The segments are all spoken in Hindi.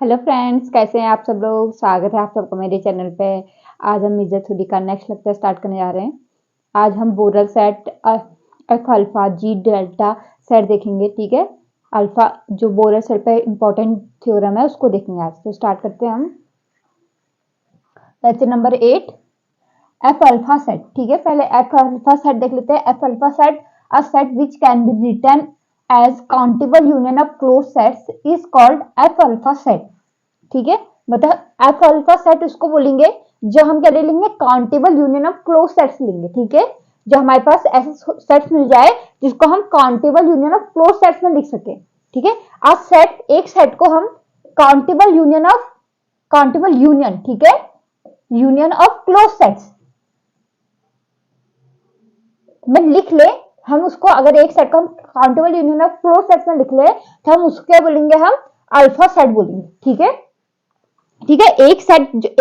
हेलो फ्रेंड्स, कैसे हैं आप सब लोग। स्वागत है आप सबका मेरे चैनल पे। आज हम इज्जत हुडी का नेक्स्ट लेक्चर स्टार्ट करने जा रहे हैं। आज हम Borel set F alpha G delta set देखेंगे। ठीक है, अल्फा जो बोरल सेट पे इंपॉर्टेंट थ्योरम है उसको देखेंगे आज। तो स्टार्ट करते हैं हम lecture number 8 F alpha set. ठीक है, पहले एफ अल्फा सेट देख लेते हैं। F alpha set a set which can be written as countable union of close sets is called F alpha set. ठीक है, मतलब एफ अल्फा सेट उसको बोलेंगे जो हम क्या ले लेंगे, countable union of close sets लेंगे। ठीक है, जो हमारे पास ऐसे सेट्स मिल जाए जिसको हम countable union of close sets में लिख सके। ठीक है, आज सेट एक सेट को हम काउंटेबल यूनियन ठीक है, यूनियन ऑफ क्लोज सेट्स में लिख ले। हम उसको अगर एक सेट को हम countable union of close sets में लिख ले तो हम उसको क्या बोलेंगे, हम अल्फा सेट बोलेंगे। ठीक है, ठीक है,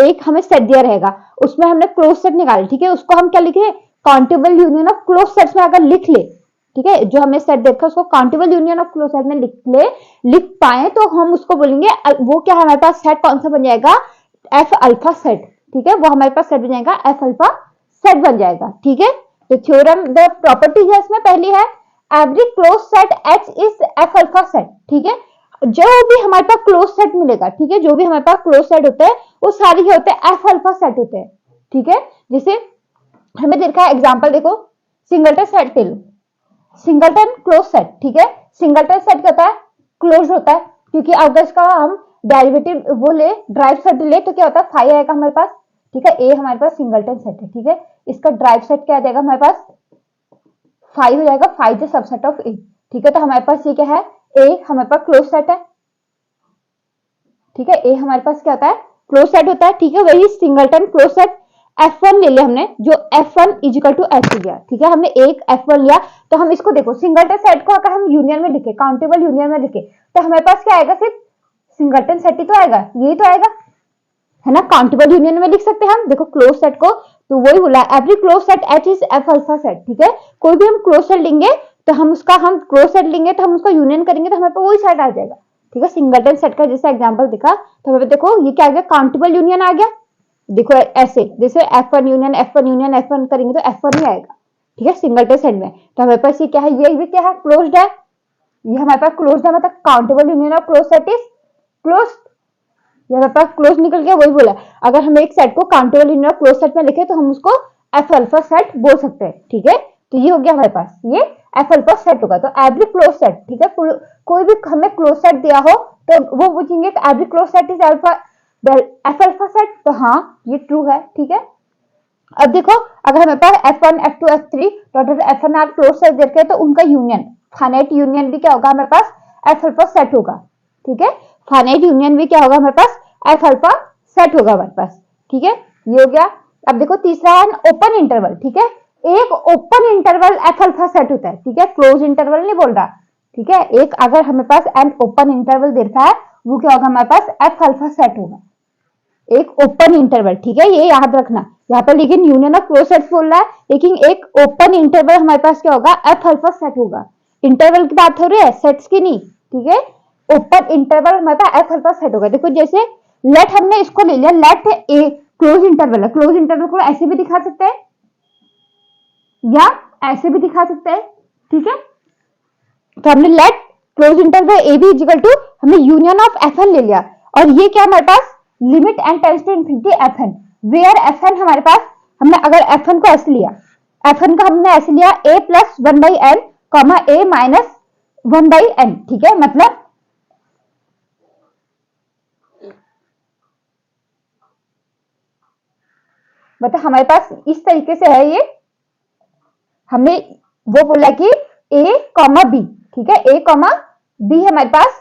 एक हमें सेट दिया रहेगा, उसमें हमने क्लोज सेट निकाले। ठीक है, उसको हम क्या लिखे, countable union of close sets में अगर लिख ले। ठीक है, जो हमें सेट देखा उसको countable union of close set में लिख पाए तो हम उसको बोलेंगे वो क्या हमारे पास सेट कौन सा बन जाएगा, एफ अल्फा सेट। ठीक है, वो हमारे पास सेट बन जाएगा, एफ अल्फा सेट बन जाएगा। ठीक है, तो थ्योरम द प्रॉपर्टीज है इसमें पहली है every close set H is F alpha set. ठीक है, जो भी हमारे पास क्लोज सेट मिलेगा, ठीक है, जो भी हमारे पास क्लोज सेट होते हैं वो सारे ही होते हैं एफ अल्फा सेट होते हैं। ठीक है, जैसे हमें देखा है एग्जांपल देखो, सिंगलटन सेट ले लो, सिंगलटन क्लोज सेट। ठीक है, सिंगलटन सेट क्या होता है, क्लोज होता है, क्योंकि अगर इसका हम डेरिवेटिव वो ले, ड्राइव सेट ले तो क्या होता है, फाइव आएगा हमारे पास। ठीक है, ए हमारे पास सिंगलटन सेट है। ठीक है, इसका ड्राइव सेट क्या आ जाएगा हमारे पास, फाइव हो जाएगा, फाइव इज सबसेट ऑफ ए। ठीक है, तो हमारे पास ये क्या है, ए हमारे पास क्लोज सेट है। ठीक है, ए हमारे पास क्या होता है, क्लोज सेट होता है। ठीक है, वही सिंगलटन क्लोज सेट F1 ले लिया हमने, जो F1 इजिकल टू H लिया। ठीक है, हमने एक F1 लिया, तो हम इसको देखो सिंगलटन सेट को अगर हम यूनियन में लिखे, काउंटेबल यूनियन में लिखे तो हमारे पास क्या आएगा, सिर्फ सिंगलटन सेट ही तो आएगा, यही तो आएगा, है ना। काउंटेबल यूनियन में लिख सकते हैं हम, देखो क्लोज सेट को, तो वही बोला every close set H is F alpha set. ठीक है, कोई भी हम क्लोज सेट लेंगे तो हम क्लोज सेट लेंगे तो हम उसका यूनियन करेंगे तो हमारे पास वही सेट आ जाएगा। ठीक है, सिंगलटन सेट का जैसे एग्जांपल दिखा तो हमें देखो ये क्या आ गया, काउंटेबल यूनियन आ गया। देखो ऐसे जैसे F1 union F1 union F1 करेंगे तो F1 ही आएगा। ठीक है, सिंगलटन सेट में तो हमारे पास ये क्या है, ये भी क्या है, क्लोज्ड है। ये हमारे पास क्लोज्ड है, मतलब countable union of close set is closed. ये हमारे पास क्लोज निकल गया, वही बोला अगर हम एक सेट को countable union of close set में लिखे तो हम उसको एफ अल्फा सेट बोल सकते हैं। ठीक है, तो ये हो गया हमारे पास, ये एफ अल्फा सेट होगा। तो एवरी क्लोज सेट, ठीक है, कोई भी हमें क्लोज सेट दिया हो तो वो पूछेंगे every close set is F alpha set, तो हाँ ये ट्रू है। ठीक है, अब देखो अगर हमें पास F1 F2 F3 total F1 are close set देखे तो उनका यूनियन, फाइनाइट यूनियन भी क्या होगा हमारे पास, एफ अल्फा सेट होगा। ठीक है, फाइनाइट यूनियन भी क्या होगा हमारे पास, एफ अल्फा सेट होगा हमारे पास। ठीक है, ये हो गया। अब देखो तीसरा है ओपन इंटरवल। ठीक है, एक open interval F alpha set होता है। ठीक है, क्लोज इंटरवल नहीं बोल रहा। ठीक है, एक अगर हमें पास एन ओपन इंटरवल दे रखा है वो क्या होगा हमारे पास, एफ अल्फा सेट होगा, एक ओपन इंटरवल। ठीक है, ये याद रखना, यहाँ पर लेकिन यूनियन ऑफ क्लोज सेट्स बोल रहा है, लेकिन एक ओपन इंटरवल हमारे पास क्या होगा, एफ अल्फा सेट होगा। इंटरवल की बात हो रही है, सेट्स की नहीं। ठीक है, ओपन इंटरवल हमारे पास एफ अल्फा सेट होगा। देखो जैसे लेट हमने इसको ले लिया, लेट ए क्लोज इंटरवल है, क्लोज इंटरवल को ऐसे भी दिखा सकते हैं या ऐसे भी दिखा सकते हैं। ठीक है, तो हमने let close interval A B equal to हमने यूनियन ऑफ एफ एन ले लिया, और ये क्या हमारे पास limit and tends to infinity F N, where F N हमारे पास, हमने अगर एफ एन को ऐसे लिया, एफ एन का हमने ऐसे लिया A plus one by N comma A minus one by N. ठीक है, मतलब हमारे पास इस तरीके से है ये, हमने वो बोला कि ए कॉमा बी। ठीक है, ए कॉमा बी हमारे पास,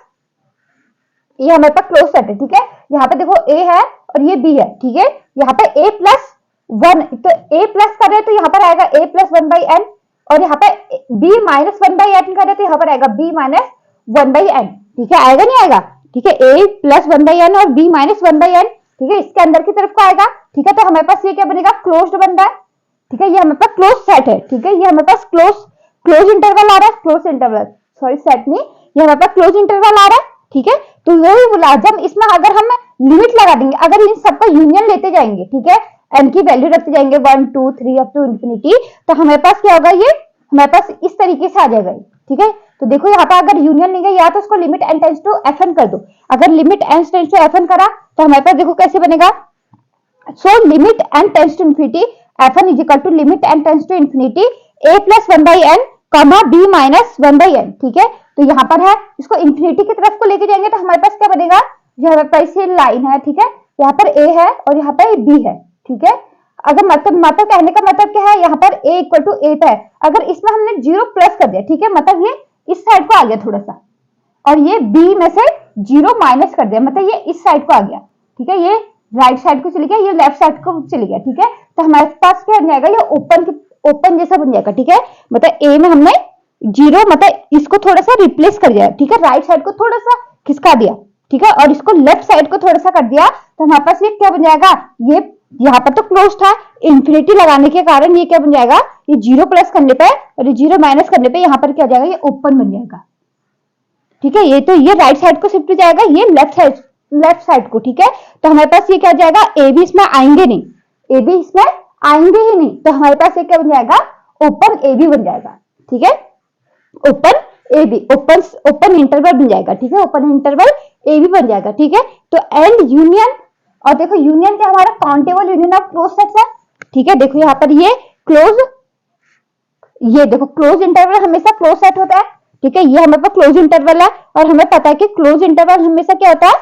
ये हमारे पास क्लोज सेट है। ठीक है, यहाँ पे देखो ए है और ये बी है। ठीक है, यहाँ पे ए प्लस वन, तो ए प्लस कर रहे तो यहाँ पर आएगा A plus one by N, और यहाँ पे B minus one by N कर रहे तो यहाँ पर आएगा B minus one by N. ठीक है, आएगा नहीं आएगा। ठीक है, A plus one by N और B minus one by N, ठीक है, इसके अंदर की तरफ को आएगा। ठीक है, तो हमारे पास ये क्या बनेगा, क्लोज्ड बन रहा है। ठीक है, ये हमारे पास क्लोज सेट है। ठीक है, ये हमारे पास क्लोज इंटरवल आ रहा है, क्लोज इंटरवल, सॉरी सेट नहीं, ये हमारे पास क्लोज इंटरवल आ रहा है। ठीक है, तो वही बोला, जब इसमें अगर हम लिमिट लगा देंगे, अगर इन सबका यूनियन लेते जाएंगे, ठीक है, एन की वैल्यू रखते जाएंगे 1 2 3 अप टू इंफिनिटी, तो हमारे पास क्या होगा, ये हमारे पास इस तरीके से आ जाएगा, ठीक है। तो देखो यहाँ पर अगर यूनियन लेंगे या तो उसको limit n tends to f n कर दो, अगर limit n tends to f n करा तो हमारे पास देखो कैसे बनेगा, so limit n tends to infinity f n is equal to limit n tends to infinity a plus 1/n comma b minus 1/n, ठीक है। तो यहाँ पर है, इसको इंफिनिटी की तरफ को लेके जाएंगे तो हमारे पास क्या बनेगा, यहाँ पर ये लाइन है, ठीक है, यहाँ पर ए है और यहाँ पर बी है, ठीक है। अगर मतलब कहने का मतलब क्या है, यहाँ पर a इक्वल टू ए है, अगर इसमें हमने 0 प्लस कर दिया, ठीक है, मतलब ये इस साइड को आ गया थोड़ा सा, और ये b में से 0 माइनस कर दिया, मतलब ये इस साइड को आ गया, ठीक है, ये राइट साइड को चली गया, ये लेफ्ट साइड को चली गया, ठीक है। तो हमारे पास क्या बन जाएगा, ये ओपन जैसा बन जाएगा, ठीक है, मतलब a में हमने 0 मतलब इसको थोड़ा सा रिप्लेस कर दिया, ठीक है, राइट साइड को थोड़ा सा खिसका दिया, ठीक है, और इसको लेफ्ट साइड को थोड़ा सा कर दिया, तो हमारे पास ये क्या बन जाएगा, ये यहाँ पर तो क्लोज था, इंफिनिटी लगाने के कारण ये क्या बन जाएगा, ये 0 प्लस करने पे और ये 0 माइनस करने पे यहाँ पर क्या हो जाएगा, ये ओपन बन जाएगा, ठीक है। ये तो ये राइट साइड को शिफ्ट हो जाएगा, ये लेफ्ट साइड को, ठीक है। तो हमारे पास ये क्या हो जाएगा, ए भी इसमें आएंगे नहीं, ए भी इसमें आएंगे ही नहीं, तो हमारे पास ये क्या बन जाएगा, ओपन ए बी बन जाएगा, ठीक है, open A B, open interval बन जाएगा, ठीक है, ओपन इंटरवल ए बी बन जाएगा, ठीक है। तो एंड यूनियन, और देखो यूनियन क्या हमारा countable union of close sets है, ठीक है। देखो यहाँ पर ये क्लोज, ये देखो क्लोज इंटरवल हमेशा क्लोज सेट होता है, ठीक है, ये हमारे पास क्लोज इंटरवल है और हमें पता है कि क्लोज इंटरवल हमेशा क्या होता है,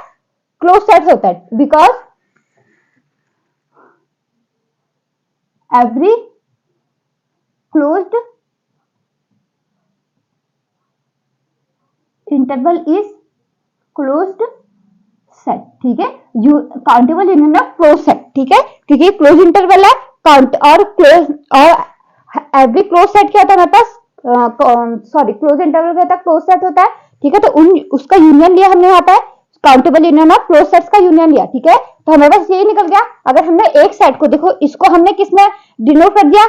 क्लोज सेट होता है, because every closed interval is closed set, ठीक है, countable union of close set, ठीक है, क्योंकि क्लोज इंटरवल है, काउंट और क्लोज, और एवरी क्लोज सेट क्या होता है हमारे पास, सॉरी क्लोज इंटरवल क्या होता है, क्लोज सेट होता है, ठीक है। तो उसका यूनियन लिया हमने यहाँ पे, countable union of close sets का यूनियन लिया, ठीक है। तो हमारे पास यही निकल गया, अगर हमने एक सेट को, देखो इसको हमने किसमें डिनोट कर दिया,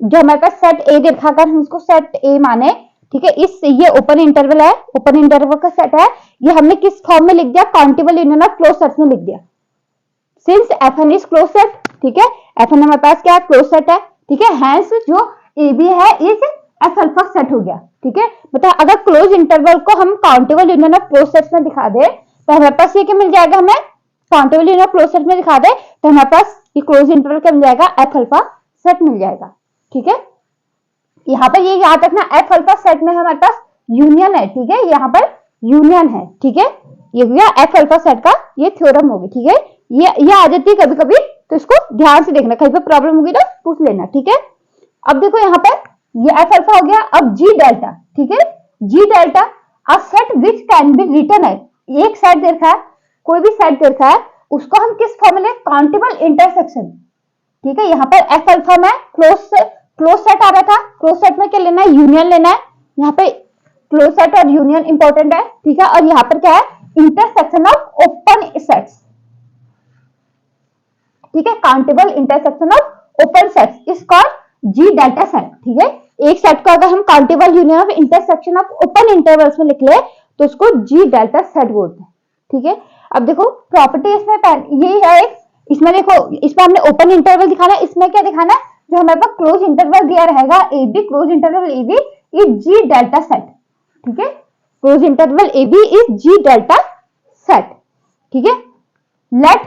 जो हमारे पास सेट ए देखा, अगर हम इसको सेट ए माने, ठीक है, ये ओपन इंटरवल है, ओपन इंटरवल का सेट है, ये हमने किस फॉर्म में लिख दिया, countable union of close sets में लिख दिया, सिंस एफएन इज क्लोज सेट, ठीक है, एफएन हमारे पास क्या क्लोज सेट है, ठीक है, हैंस जो ए बी है इज एफ अल्फा सेट हो गया, ठीक है। मतलब अगर क्लोज इंटरवल को हम countable union of close sets में दिखा दे तो हमारे पास ये क्या मिल जाएगा, हमें countable union of close sets में दिखा दे तो हमारे पास ये क्लोज इंटरवल क्या मिल जाएगा, एफ अल्फा सेट मिल जाएगा, ठीक है। यहाँ पर ये याद रखना, एफ अल्फा सेट में हमारे पास यूनियन है, ठीक है, यहाँ पर यूनियन है, ठीक है, ये गया एफ अल्फा सेट का ये थ्योरम होगी, ठीक है। ये आ जाती है कभी कभी, तो इसको ध्यान से देखना, कहीं पे प्रॉब्लम होगी तो पूछ लेना, ठीक है। अब देखो यहाँ पर ये एफ अल्फा हो गया, अब जी डेल्टा, ठीक है, G delta a set which can be written है, एक सेट देखा है, कोई भी सेट देखा है, उसको हम किस फॉर्म में, काउंटेबल इंटरसेक्शन, ठीक है। यहाँ पर एफ अल्फा में क्लोज सेट आ रहा था, क्लोज सेट में क्या लेना है, यूनियन लेना है, यहाँ पे क्लोज सेट और यूनियन इंपॉर्टेंट है, ठीक है। और यहाँ पर क्या है, इंटरसेक्शन ऑफ ओपन सेट्स, ठीक है, countable intersection of open sets is called ji delta set, ठीक है। एक सेट को अगर हम countable union of intersection of open intervals में लिख ले तो उसको जी डेल्टा सेट बोलते हैं, ठीक है। अब देखो प्रॉपर्टी इसमें ये है एक, इसमें देखो इसमें हमने ओपन इंटरवल दिखाना है, इसमें क्या दिखाना है, जो हमारे पास क्लोज इंटरवल दिया रहेगा A B, close interval A B is G delta set, ठीक है, close interval A B is G delta set, ठीक है। लेट,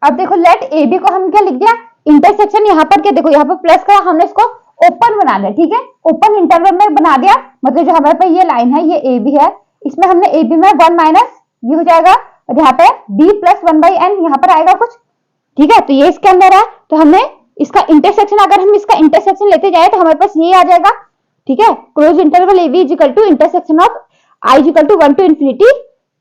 अब देखो लेट ए बी को हम क्या लिख दिया, इंटरसेक्शन, यहाँ पर क्या देखो, यहाँ पर प्लस का हमने इसको ओपन बना दिया, ठीक है, ओपन इंटरवल में बना दिया, मतलब जो हमारे पास ये लाइन है ये ए बी है, इसमें हमने ए बी में 1 माइनस ये हो जाएगा, और यहाँ पे b प्लस 1/n यहाँ पर आएगा कुछ, ठीक है। तो ये इसके अंदर है, तो हमने इसका इंटरसेक्शन, अगर हम इसका इंटरसेक्शन लेते जाए तो हमारे पास ये आ जाएगा, ठीक है, close interval A B is equal to intersection of i is equal to 1 to infinity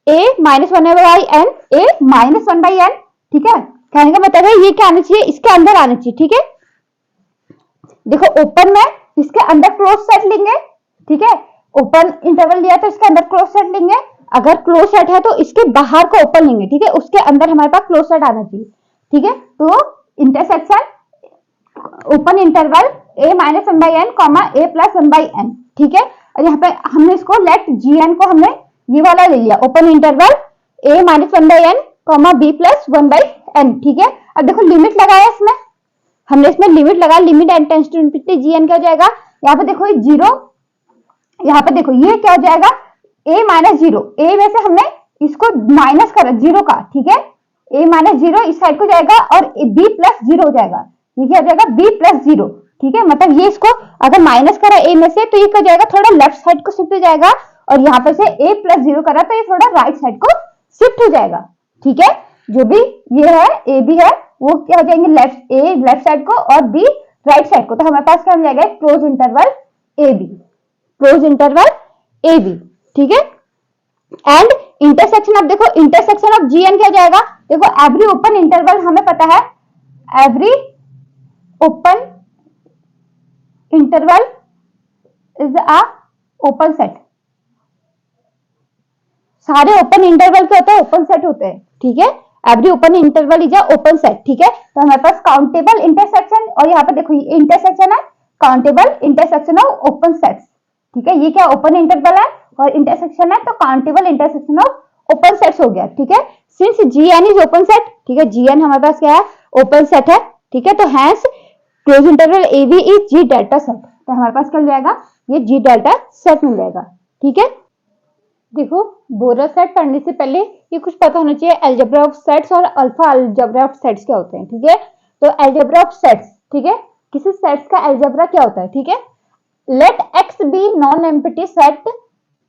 a minus 1/n a minus 1/n, ठीक है। कहने का मतलब है ये क्या आना चाहिए, इसके अंदर आना चाहिए, ठीक है। देखो ओपन में इसके अंदर क्लोज सेट लेंगे, ठीक है, ओपन इंटरवल लिया तो इसके अंदर क्लोज सेट लेंगे, अगर क्लोज सेट है तो इसके बाहर को ओपन लेंगे, ठीक है, उसके अंदर हमारे पास क्लोज सेट आना चाहिए, ठीक है। तो intersection open interval a minus 1/n comma a plus 1/n, ठीक है। और यहाँ पे हमने इसको लेट gn को हमने ये वाला ले लिया open interval a minus 1/n comma b plus 1/n, ठीक है। अब देखो लिमिट लगाया इसमें, हमने इसमें लिमिट लगाया, limit n tends to infinity gn क्या हो जाएगा, यहाँ पे देखो ये 0, यहाँ पे देखो ये क्या हो जाएगा a माइनस 0, a में से हमने इसको माइनस करा 0 का, ठीक है। a माइनस 0 इस साइड को जाएगा और b प्लस 0 हो जाएगा, ये क्या हो जाएगा b प्लस 0, ठीक है। मतलब ये इसको अगर माइनस करा a में से तो ये क्या हो जाएगा, थोड़ा लेफ्ट साइड को शिफ्ट हो जाएगा, और यहाँ पे से a प्लस 0 करा तो ये थोड़ा राइट साइड को शिफ्ट हो जाएगा, ठीक है। जो भी ये है a b है वो क्या हो जाएंगे लेफ्ट साइड को और b राइट साइड को, तो हमारे पास क्या हो जाएगा close interval a b, close interval a b, ठीक है। एंड इंटरसेक्शन, अब देखो इंटरसेक्शन ऑफ जी एन क्या जाएगा, देखो एवरी ओपन इंटरवल हमें पता है, every open interval is a open set, सारे ओपन इंटरवल क्या होते हैं, ओपन सेट होते हैं, ठीक है। Every open interval is a open set, ठीक है। तो हमारे पास काउंटेबल इंटरसेक्शन, और यहाँ पे देखो ये इंटरसेक्शन है, countable intersection of open sets, ठीक है। ये क्या ओपन इंटरवल है और इंटरसेक्शन है, तो countable intersection of open sets हो गया, ठीक है। Since GN is open set, ठीक है, जीएन हमारे पास क्या है ओपन सेट है, ठीक है। तो hence close interval A B is G delta set, तो हमारे पास क्या मिल जाएगा, ये जी डेल्टा सेट मिल जाएगा, ठीक है। देखो बोरर सेट पढ़ने से पहले ये कुछ पता होना चाहिए अलजेब्रा ऑफ सेट्स और अल्फा अलजेब्रा ऑफ सेट्स क्या होते हैं, ठीक है। तो अलजेब्रा ऑफ सेट्स, ठीक है, किसी सेट्स का अलजेब्रा क्या होता है, ठीक है। Let X be non empty set,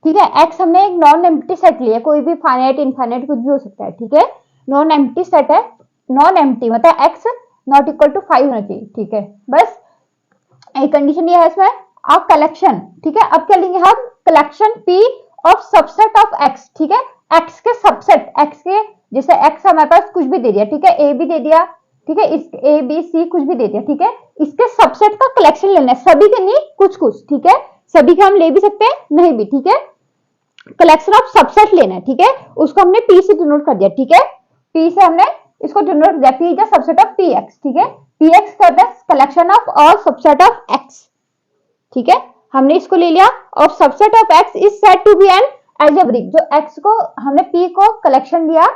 ठीक है। एक्स हमने एक नॉन एम्प्टी सेट लिया, कोई भी फाइनाइट इनफाइनाइट कुछ भी हो सकता है, ठीक है। नॉन एम्प्टी सेट है, नॉन एम्प्टी मतलब एक्स नॉट इक्वल टू 5 होना चाहिए, ठीक है। बस एक कंडीशन ये है इसमें, आप कलेक्शन, ठीक है। अब क्या लेंगे हम, collection P of subset of X, ठीक है। एक्स के सबसेट, एक्स के जैसे एक्स हमारे पास कुछ भी दे दिया, ठीक है, ए भी दे दिया, ठीक है, इस ए बी सी कुछ भी दे दिया, ठीक है। इसके सबसेट का कलेक्शन लेना है, सभी के नहीं कुछ कुछ, ठीक है। सभी के हम ले भी सकते हैं नहीं भी, ठीक है। कलेक्शन ऑफ सबसेट लेना है, ठीक है। उसको हमने पी से डिनोट कर दिया, ठीक है। पी से हमने इसको डिनोट किया, P is the subset of P X, ठीक है। पी एक्स का collection of all subset of X, ठीक है। हमने इसको ले लिया और subset of X is said to be an algebraic, जो एक्स को हमने पी को कलेक्शन लिया,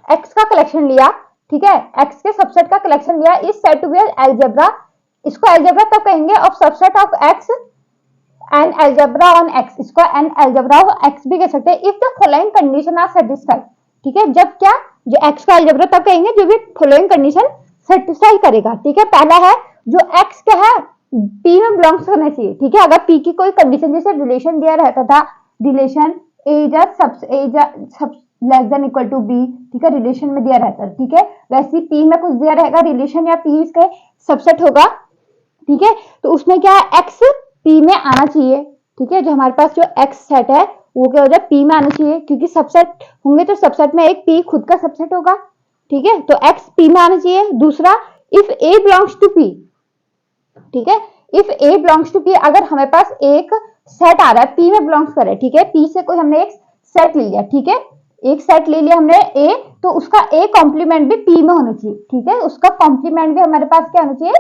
एक्स का कलेक्शन लिया, ठीक है, एक्स के सबसेट का कलेक्शन लिया, is said to be an algebra. इसको अलजेब्रा तब कहेंगे of subset of X an algebra on X, इसको एन अलजेब्रा ऑफ एक्स भी कह सकते हैं, if the following condition are satisfied, ठीक है। जब क्या, जो एक्स का अलजेब्रा तब कहेंगे जो भी फॉलोइंग कंडीशन सेटिस्फाई करेगा, ठीक है। पहला है जो एक्स क्या है पी में बिलोंग्स करना चाहिए, ठीक है। अगर पी की कोई कंडीशन, जैसे रिलेशन दिया रहता था, relation A sub less than equal to B, ठीक है, रिलेशन में दिया रहता है, ठीक है। वैसे पी में कुछ दिया रहेगा रिलेशन या पी इसके सबसेट होगा, ठीक है। तो उसमें क्या है एक्स पी में आना चाहिए, ठीक है। जो हमारे पास जो एक्स सेट है वो क्या हो जाए पी में आना चाहिए, क्योंकि सबसेट होंगे तो सबसेट में एक पी खुद का सबसेट होगा, ठीक है। तो एक्स पी में आना चाहिए। दूसरा, if A belongs to P, ठीक है, if A belongs to P, अगर हमारे पास एक सेट आ रहा है पी में बिलोंग्स कर रहा है, ठीक है, पी से कोई हमने एक सेट ले लिया, ठीक है, एक सेट ले लिया हमने ए, तो उसका ए कॉम्प्लीमेंट भी पी में होना चाहिए, ठीक है। उसका कॉम्प्लीमेंट भी हमारे पास क्या होना चाहिए,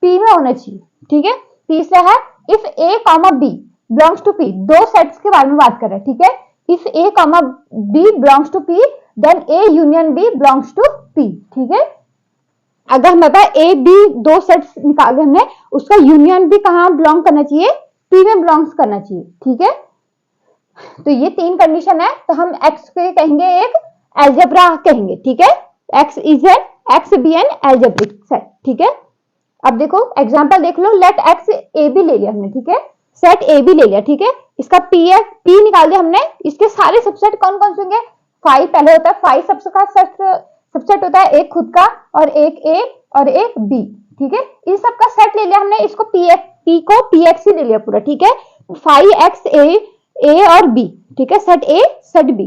पी में होना चाहिए, ठीक है। तीसरा है if A comma B belongs to P, दो सेट्स के बारे में बात कर रहे हैं, ठीक है। If A comma B belongs to P then A union B belongs to P, ठीक है। अगर हमारे पास ए बी दो सेट्स निकाले हमने, उसका यूनियन भी कहां बिलोंग करना चाहिए, पी में बिलोंग्स करना चाहिए, ठीक है। तो ये तीन कंडीशन है, तो हम एक्स को कहेंगे एक अलजेब्रा कहेंगे, ठीक है। X is an X be an algebraic set, ठीक है। अब देखो एग्जांपल देख लो, लेट एक्स ए बी ले लिया हमने, ठीक है, सेट ए बी ले लिया, ठीक है। इसका पी निकाल दिया हमने, इसके सारे सबसेट कौन कौन से होंगे, 5 पहले होता है, 5 सबसेट होता है, एक खुद का और एक ए और एक बी, ठीक है। इन सब का सेट ले लिया हमने, इसको पी को पी एक्स ही ले लिया पूरा, ठीक है। 5x ए और बी, ठीक है, सेट ए सेट बी,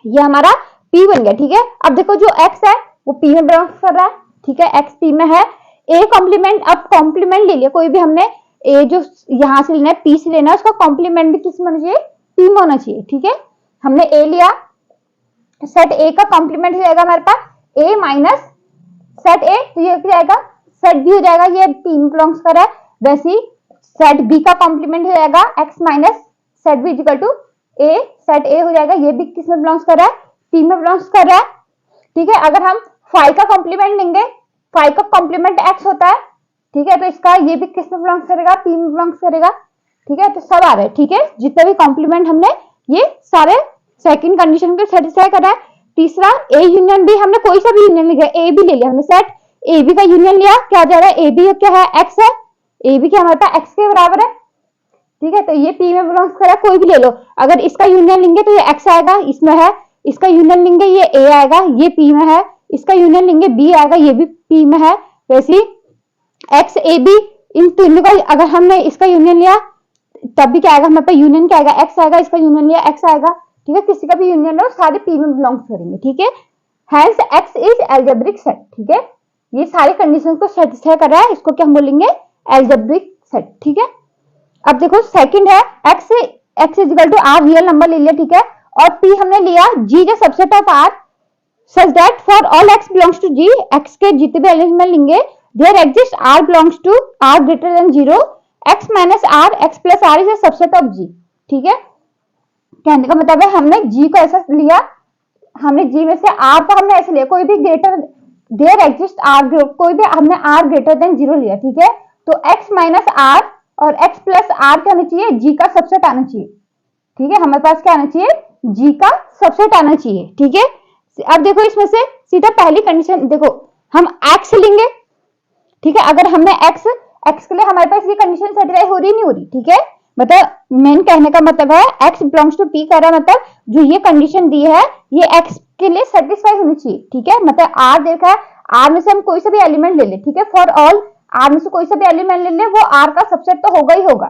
ये हमारा पी बन गया, ठीक है। अब देखो जो एक्स है वो पी में बिलोंग कर रहा है, ठीक है, एक्स पी में है। ए कॉम्प्लीमेंट, अब कॉम्प्लीमेंट ले लिया कोई भी हमने, ए जो यहां से लेना है पी से लेना है, उसका कॉम्प्लीमेंट भी किस में होना चाहिए, पी में होना चाहिए, ठीक है। हमने ए लिया, सेट ए का कॉम्प्लीमेंट हो जाएगा हमारे पास ए माइनस सेट ए, तो ये क्या आएगा सेट बी हो जाएगा, ये पी में बिलोंग्स कर रहा है। वैसे ही सेट बी का कॉम्प्लीमेंट हो जाएगा X minus set B equal to A set A हो जाएगा, ये भी किस में बिलोंग्स कर रहा है, पी में बिलोंग्स कर रहा है। ठीक है, अगर हम 5 का कॉम्प्लीमेंट लेंगे, 5 का कॉम्प्लीमेंट x होता है, ठीक है, तो इसका ये भी किस में बिलोंग्स करेगा, पी में बिलोंग्स करेगा। ठीक है, तो सब आ रहे हैं। ठीक है, जितने भी कॉम्प्लीमेंट हमने ये सारे सेकंड कंडीशन को सेटिस्फाई करा है। तीसरा ए यूनियन बी, हमने कोई सा भी यूनियन लिया, ए बी ले लिया हमने, सेट ए बी का यूनियन लिया, क्या आ जा रहा है, ए बी क्या है, एक्स है, ए बी क्या हमारे पास एक्स के बराबर है। ठीक है, तो ये पी में बिलोंग्स करा, कोई भी ले लो। अगर इसका यूनियन लेंगे तो ये एक्स आएगा, इसमें है, इसका यूनियन लेंगे ये ए आएगा, ये पी में है, इसका यूनियन लेंगे बी आएगा, ये भी पी में है। वैसे एक्स ए बी, इन तीनों का अगर हमने इसका यूनियन लिया तब भी क्या आएगा, हमारे पास यूनियन क्या आएगा, एक्स आएगा, इसका यूनियन लिया एक्स आएगा। ठीक है, किसी का भी यूनियन लो सारे पी में बिलोंग्स करेंगे। ठीक है, hence x is algebraic set. ठीक है, ये सारी कंडीशंस को सेटिस्फाई कर रहा है, इसको क्या हम बोलेंगे, एल्जेब्रिक सेट। ठीक है, अब देखो सेकंड है X is equal to R, real number ले लिया। ठीक है, और पी हमने लिया जी जो subset of R such that for all x belongs to G, x के जितने भी एलिमेंट लेंगे there exist r belongs to R greater than 0, x minus are x plus r is a subset of G. ठीक है, कहने का मतलब है हमने जी को ऐसा लिया, हमने जी में से आर को हमने ऐसे लिया, कोई भी ग्रेटर देयर एग्जिस्ट आर, कोई भी हमने आर ग्रेटर देन 0 लिया। ठीक है, तो एक्स माइनस आर और x प्लस आर क्या आना चाहिए, जी का सबसेट आना चाहिए। ठीक है, हमारे पास क्या आना चाहिए, जी का सबसेट आना चाहिए। ठीक है, अब देखो इसमें से सीधा पहली कंडीशन देखो, हम x लेंगे। ठीक है, अगर हमने x के लिए हमारे पास ये कंडीशन सेटिस्फाई हो रही नहीं हो रही। ठीक है, मतलब मेन कहने का मतलब है x बिलोंग्स टू p कर रहा है, मतलब जो ये कंडीशन दी है ये x के लिए सेटिस्फाई होनी चाहिए। ठीक है, मतलब r देखा है, r में से हम कोई सा भी एलिमेंट ले ले। ठीक है, फॉर ऑल आर में से कोई सा भी एलिमेंट ले ले, वो आर का सबसेट तो होगा ही होगा।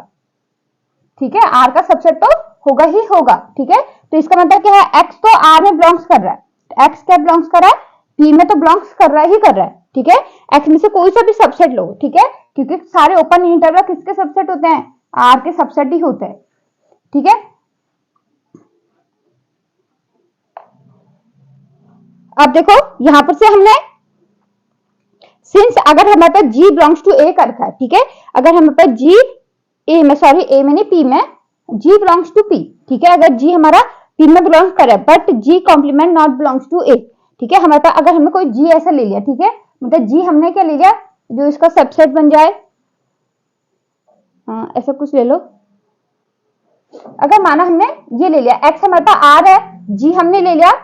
ठीक है, आर का सबसेट तो होगा ही होगा। ठीक है, तो इसका मतलब क्या है, एक्स तो आर में बिलोंग्स कर रहा है, एक्स क्या बिलोंग्स कर रहा है, पी में तो बिलोंग्स कर रहा ही कर रहा है। ठीक है, एक्स में से कोई सा भी सबसेट लो। ठीक है, क्योंकि सारे ओपन इंटरवल किसके सबसेट होते हैं, आर के सबसेट ही होते हैं। ठीक है, अब देखो यहां पर से हमने सिंस अगर हमारे पास g बिलोंग्स टू a का रखा है। ठीक है, अगर हमारे पास g a में, सॉरी a में नहीं p में, g बिलोंग्स टू p। ठीक है, अगर g हमारा p में बिलोंग करे but g complement not belongs to a। ठीक है, हमारे पास अगर हमने कोई g ऐसा ले लिया, ठीक है, मतलब g हमने क्या ले लिया जो इसका सबसेट बन जाए, हाँ ऐसा कुछ ले लो। अगर माना हमने ये ले लिया, x हमारे पास r है, g हमने ले लिया,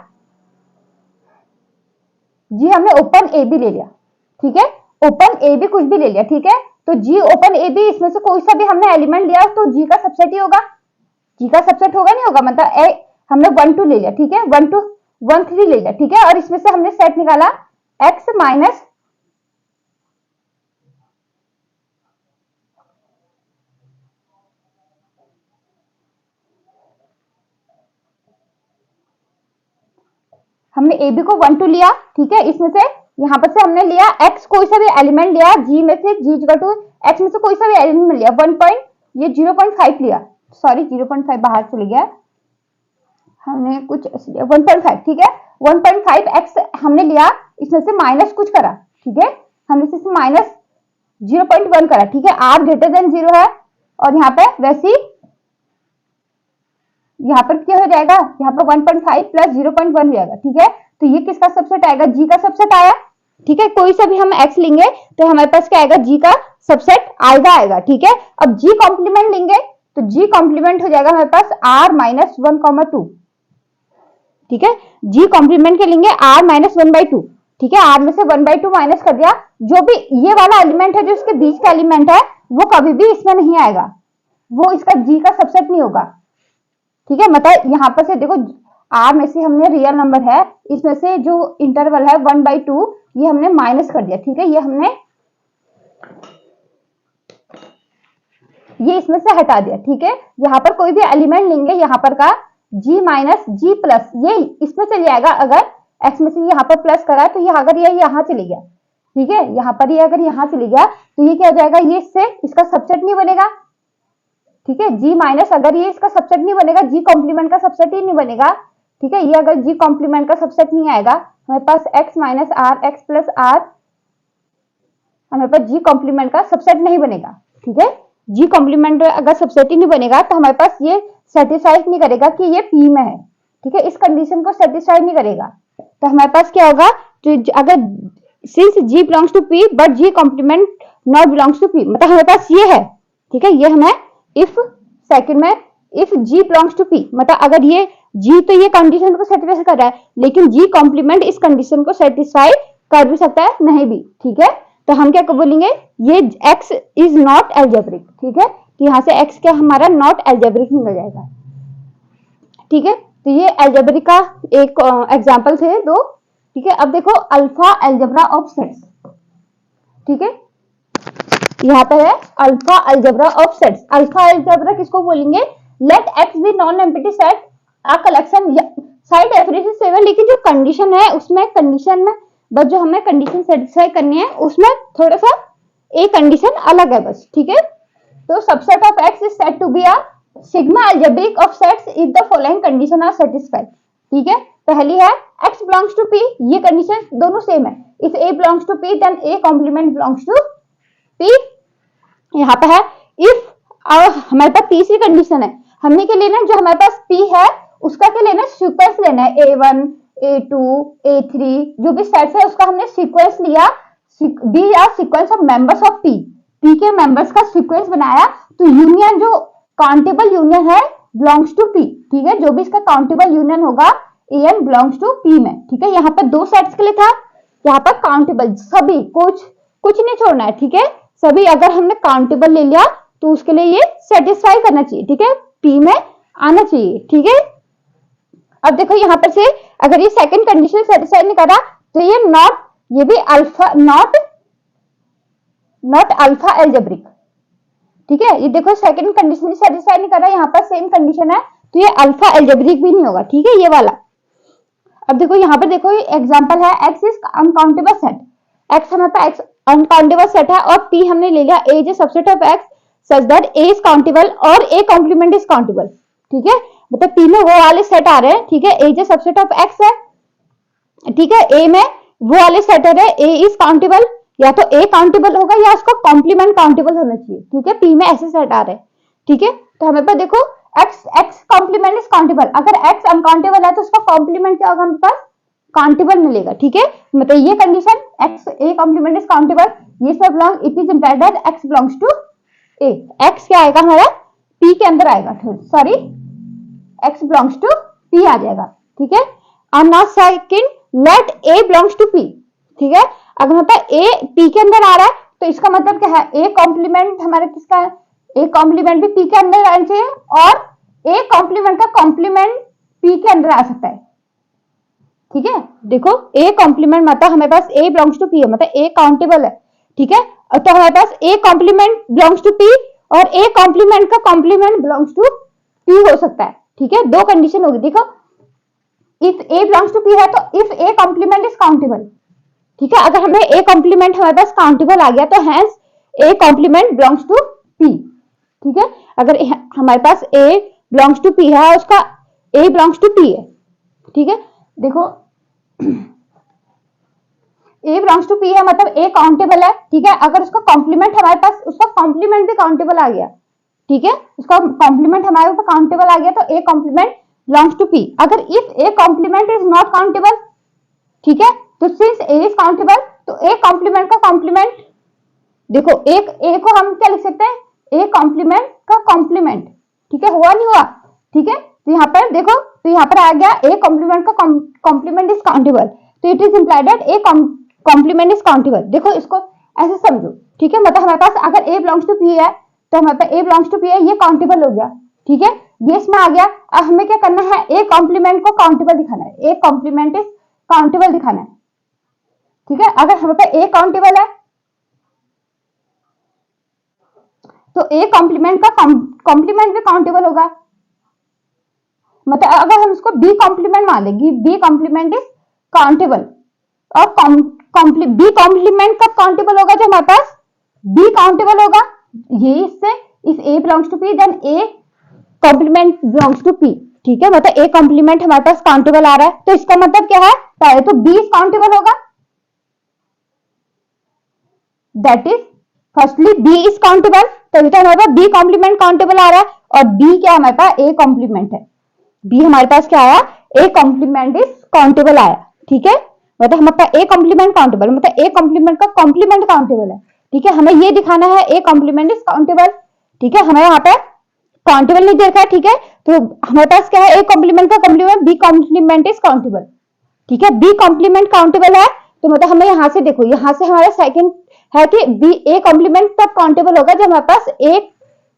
g हमने ओपन a भी ले लिया। ठीक है, ओपन ए बी कुछ भी ले लिया। ठीक है, तो जी ओपन ए बी, इसमें से कोई सा भी हमने एलिमेंट लिया तो जी का सबसेट ही होगा, जी का सबसेट होगा नहीं होगा, मतलब हमने 1 2 ले लिया। ठीक है, 1 2 1 3 ले लिया। ठीक है, और इसमें से हमने सेट निकाला एक्स माइनस हमने ए बी को 1 2 लिया। ठीक है, इसमें से यहाँ पर से हमने लिया x कोई सा भी एलिमेंट लिया, g में से g इक्वल टू x में से कोई सा भी एलिमेंट लिया, 1 पॉइंट ये 0.5 लिया, सॉरी 0.5 बाहर चले गया, हमने कुछ 1.5। ठीक है, 1.5 x हमने लिया, इसमें से माइनस कुछ करा। ठीक है, हमने इसमें माइनस 0.1 करा। ठीक है, r ग्रेटर देन 0 है, और यहाँ पे वैसी यहाँ पर क्या हो जाएगा, यहाँ पर 1.5 प्लस 0.1 हो जाएगा। ठीक है, तो ये किसका सबसेट आएगा, जी का सबसेट आया। ठीक है, कोई सा भी हम x लेंगे तो हमारे पास क्या आएगा, जी का सबसेट आएगा। ठीक है, अब जी कॉम्प्लीमेंट लेंगे तो जी कॉम्प्लीमेंट हो जाएगा हमारे पास r माइनस 1,2। ठीक है, जी कॉम्प्लीमेंट के लेंगे r माइनस 1/2। ठीक है, r में से 1/2 माइनस कर दिया, जो भी ये वाला एलिमेंट है जो इसके बीच का एलिमेंट है वो कभी भी इसमें नहीं आएगा, वो इसका जी का सबसेट नहीं होगा। ठीक है, मतलब यहाँ पर से देखो r में से हमने रियल नंबर है, इसमें से जो इंटरवल है 1/2 ये हमने माइनस कर दिया। ठीक है, ये हमने ये इसमें से हटा दिया। ठीक है, यहाँ पर कोई भी एलिमेंट लेंगे, यहाँ पर का g माइनस g प्लस ये इसमें चले जाएगा, अगर x में से यहाँ पर प्लस करा तो ये अगर ये यहाँ चले गया। ठीक है, यहाँ पर ये अगर यहाँ चले गया तो ये क्या हो जाएगा, ये इससे इसका सबसेट नहीं बनेगा। ठीक है, g माइनस अगर ये इसका सबसेट नहीं बनेगा, g कॉम्प्लीमेंट का सबसेट ही नहीं बनेगा। ठीक है, ये अगर g कॉम्प्लीमेंट का सबसेट नहीं आएगा, हमारे पास x minus are x plus R, हमारे पास g कॉम्प्लीमेंट का सबसेट नहीं बनेगा। ठीक है, जी कॉम्प्लीमेंट अगर सबसेट ही नहीं बनेगा तो हमारे पास ये सेटिस्फाई नहीं करेगा कि ये पी में है, ठीक है, इस कंडीशन को सेटिस्फाई नहीं करेगा। तो हमारे पास क्या होगा, तो अगर since G belongs to P but G complement not belongs to P, मतलब हमारे पास ये है, ठीक है, ये हमें इफ सेकंड में if G belongs to P, मतलब अगर ये जी तो ये कंडीशन को सेटिस्फाई कर रहा है, लेकिन जी कॉम्प्लीमेंट इस कंडीशन को सेटिस्फाई कर भी सकता है, नहीं भी, ठीक है। तो हम क्या बोलेंगे, ये x इज नॉट एल्जेब्रिक, ठीक है, तो यहां से x क्या हमारा नॉट एल्जेब्रिक निकल जाएगा, ठीक है। तो ये एल्जेब्रिक का एक एग्जांपल थे दो, ठीक है। अब देखो अल्फा एल्जेब्रा ऑफ सेट्स, ठीक है, यहाँ पे है alpha algebra of sets. Alpha algebra किसको बोलेंगे, let X be non empty set a collection, side definition seven, लेकिन जो कंडीशन है उसमें कंडीशन में बस जो हमें कंडीशन सेटिस्फाई करनी है उसमें थोड़ा सा एक कंडीशन अलग है बस, ठीक है। तो subset of X is said to be a sigma algebraic of sets if the following condition are satisfied, ठीक है। पहली है x बिलोंग्स टू p, ये कंडीशन दोनों सेम है, if a belongs to p then a complement belongs to p। यहाँ पे है इफ हमारे पास तीसरी कंडीशन है, हमने क्या लेना है, जो हमारे पास p है उसका क्या लेना है, सीक्वेंस लेना है, a1 a2 a3 जो भी सेट्स है उसका हमने सीक्वेंस लिया, b या sequence of members of p के मेंबर्स का सीक्वेंस बनाया, तो यूनियन जो काउंटेबल यूनियन है बिलोंग्स टू p, ठीक है, जो भी इसका काउंटेबल यूनियन होगा an बिलोंग्स टू p में, ठीक है। यहाँ पर दो सेट्स के लिए था, यहाँ पर काउंटेबल सभी, कुछ नहीं छोड़ना है, ठीक है, सभी अगर हमने काउंटेबल ले लिया तो उसके लिए ये सेटिस्फाई करना चाहिए, ठीक है, p में आना चाहिए, ठीक है। अब देखो यहाँ पर से अगर ये सेकंड कंडीशन सेटिस्फाई नहीं करा तो ये नॉट, ये भी अल्फा नॉट अल्फा एल्जेब्रिक, ठीक है। ये देखो सेकंड कंडीशन सेटिस्फाई नहीं कर रहा, यहाँ पर सेम कंडीशन है तो ये अल्फा एल्जेब्रिक भी नहीं होगा, ठीक है, ये वाला। अब देखो यहाँ पर देखो एग्जांपल है x is uncountable set, x हमारे पास x अनकाउंटेबल सेट है और p हमने ले लिया a is subset of x such that a is countable और a कॉम्प्लीमेंट इज काउंटेबल, ठीक है, मतलब p में वो वाले सेट आ रहे हैं, ठीक है, a is subset of x है, ठीक है, a में वो वाले सेट आ रहे हैं, a इज काउंटेबल, या तो a काउंटेबल होगा या उसका कॉम्प्लीमेंट काउंटेबल होना चाहिए, ठीक है, p में ऐसे सेट आ रहे हैं, ठीक है। तो हमें पर देखो x कॉम्प्लीमेंट इज काउंटेबल, अगर x अनकाउंटेबल है तो उसका कॉम्प्लीमेंट क्या होगा, हमारे पास काउंटेबल मिलेगा, ठीक है, मतलब ये condition x a complement is countable, ये सब belong, it is implied that x belongs to a, x क्या आएगा हमारा p के अंदर आएगा, sorry x belongs to p आ जाएगा, ठीक है। और now second let a belongs to p, ठीक है, अगर मतलब a p के अंदर आ रहा है तो इसका मतलब क्या है, a कॉम्प्लीमेंट हमारे किसका है, a कॉम्प्लीमेंट भी p के अंदर आना चाहिए और a कॉम्प्लीमेंट का कॉम्प्लीमेंट p के अंदर आ सकता है, ठीक है। देखो a कॉम्प्लीमेंट मतलब हमारे पास a बिलोंग्स टू p है, मतलब a काउंटेबल है, ठीक है, तो हमारे पास a complement belongs to p और a कॉम्प्लीमेंट का कॉम्प्लीमेंट बिलोंग्स टू p हो सकता है, ठीक है, दो कंडीशन होगी। देखो if a belongs to p है तो if a complement is countable, ठीक है, अगर हमें a कॉम्प्लीमेंट हमारे पास काउंटेबल आ गया तो hence a complement belongs to p, ठीक है, अगर हमारे पास a बिलोंग्स टू p है उसका a बिलोंग्स टू p है, ठीक है। देखो a बिलोंग्स टू p है मतलब a काउंटेबल है, ठीक है, अगर उसका कॉम्प्लीमेंट हमारे पास, उसका कॉम्प्लीमेंट भी काउंटेबल आ गया, ठीक है, उसका कॉम्प्लीमेंट हमारे ऊपर काउंटेबल आ गया तो a complement belongs to p। अगर if a complement is not countable, ठीक है, तो सिंस a इज काउंटेबल तो a कॉम्प्लीमेंट का कॉम्प्लीमेंट, देखो एक a को हम क्या लिख सकते हैं, a कॉम्प्लीमेंट का कॉम्प्लीमेंट, ठीक है, हुआ नहीं हुआ, ठीक है, तो यहाँ पर देखो, तो यहाँ पर आ गया a कॉम्प्लीमेंट का कॉम्प्लीमेंट इज काउंटेबल, तो it is implied that a complement is countable. देखो इसको ऐसे समझो, ठीक है, मतलब हमारे पास अगर a बिलोंग्स टू p है तो हमारे पास a बिलोंग्स टू p है, ये काउंटेबल हो गया, ठीक है, ये इसमें आ गया। अब हमें क्या करना है, a कॉम्प्लीमेंट को काउंटेबल दिखाना है, a कॉम्प्लीमेंट इज काउंटेबल दिखाना है, ठीक है, अगर हमारे पास a काउंटेबल है तो a कॉम्प्लीमेंट का कॉम्प्लीमेंट भी काउंटेबल होगा, मतलब अगर हम इसको b कॉम्प्लीमेंट मान लेंगे, b कॉम्प्लीमेंट इज काउंटेबल और b कॉम्प्लीमेंट कब काउंटेबल होगा, जब हमारे पास b काउंटेबल होगा, ये इससे if a belongs to p then a complement belongs to p, ठीक है, मतलब a कॉम्प्लीमेंट हमारे पास काउंटेबल आ रहा है तो इसका मतलब क्या है, पहले तो b काउंटेबल होगा, that is firstly B is countable, तभी तो हमारे पास बी कॉम्प्लीमेंट काउंटेबल आ रहा है, और बी क्या हमारे पास ए कॉम्प्लीमेंट है, बी हमारे पास क्या आया, ए कॉम्प्लीमेंट इज काउंटेबल आया, ठीक है। मतलब हमारे पास ए कॉम्प्लीमेंट काउंटेबल, मतलब ए कॉम्प्लीमेंट का कॉम्प्लीमेंट काउंटेबल है, ठीक है। हमें ये दिखाना है ए कॉम्प्लीमेंट इज काउंटेबल, ठीक है। हमें यहाँ पे काउंटेबल नहीं देखा है, ठीक है। तो हमारे पास क्या है, ए कॉम्प्लीमेंट का complement, B complement is countable, ठीक है। बी कॉम्प्लीमेंट काउंटेबल है, तो मतलब हमें यहाँ से देखो, यहाँ से हमारा सेकंड है कि बी ए कॉम्प्लीमेंट तब काउंटेबल होगा जब हमारे पास ए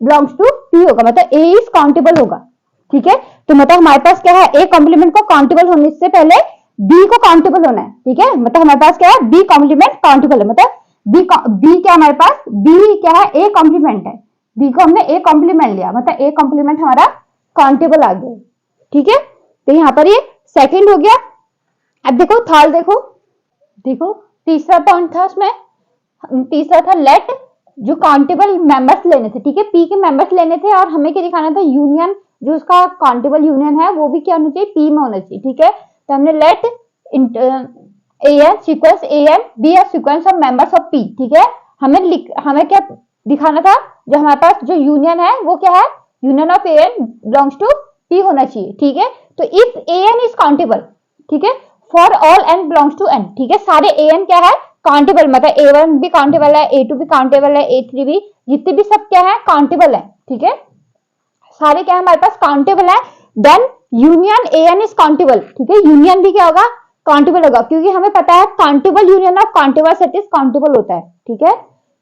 बिलोंग्स टू पी होगा, मतलब ए इज काउंटेबल होगा, ठीक है। तो मतलब हमारे पास क्या है, ए कॉम्प्लीमेंट को काउंटेबल होने से पहले बी को काउंटेबल होना है, ठीक है। मतलब हमारे पास क्या है, बी कॉम्प्लीमेंट काउंटेबल है, मतलब बी क्या हमारे पास, बी क्या है, ए कॉम्प्लीमेंट है, बी को हमने ए कॉम्प्लीमेंट लिया, मतलब ए कॉम्प्लीमेंट हमारा काउंटेबल आ गया, ठीक है। तो यहाँ पर ये सेकंड हो गया। अब देखो थर्ड, देखो तीसरा पॉइंट था उसमें, तीसरा था लेट, जो काउंटेबल मेंबर्स लेने थे, ठीक है, पी के मेंबर्स लेने थे, और हमें क्या दिखाना था, यूनियन जो उसका काउंटेबल यूनियन है वो भी क्या होना चाहिए, पी में होना चाहिए, ठीक है। तो हमने let an sequence N be a sequence of members of P, ठीक है। हमें क्या दिखाना था, जो हमारे पास जो यूनियन है वो क्या है, union of N belongs to P होना चाहिए, ठीक है। तो इफ एन इज काउंटेबल, ठीक है, for all N belongs to N, ठीक है, सारे एन क्या है काउंटेबल, मतलब ए1 भी काउंटेबल है, ए2 भी काउंटेबल है, ए3 भी, जितने भी सब क्या है काउंटेबल है, ठीक है, सारे क्या है हमारे पास काउंटेबल है। Then union N is countable, ठीक है, यूनियन भी क्या होगा, काउंटेबल होगा, क्योंकि हमें पता है countable union of countable set is countable होता है, ठीक है।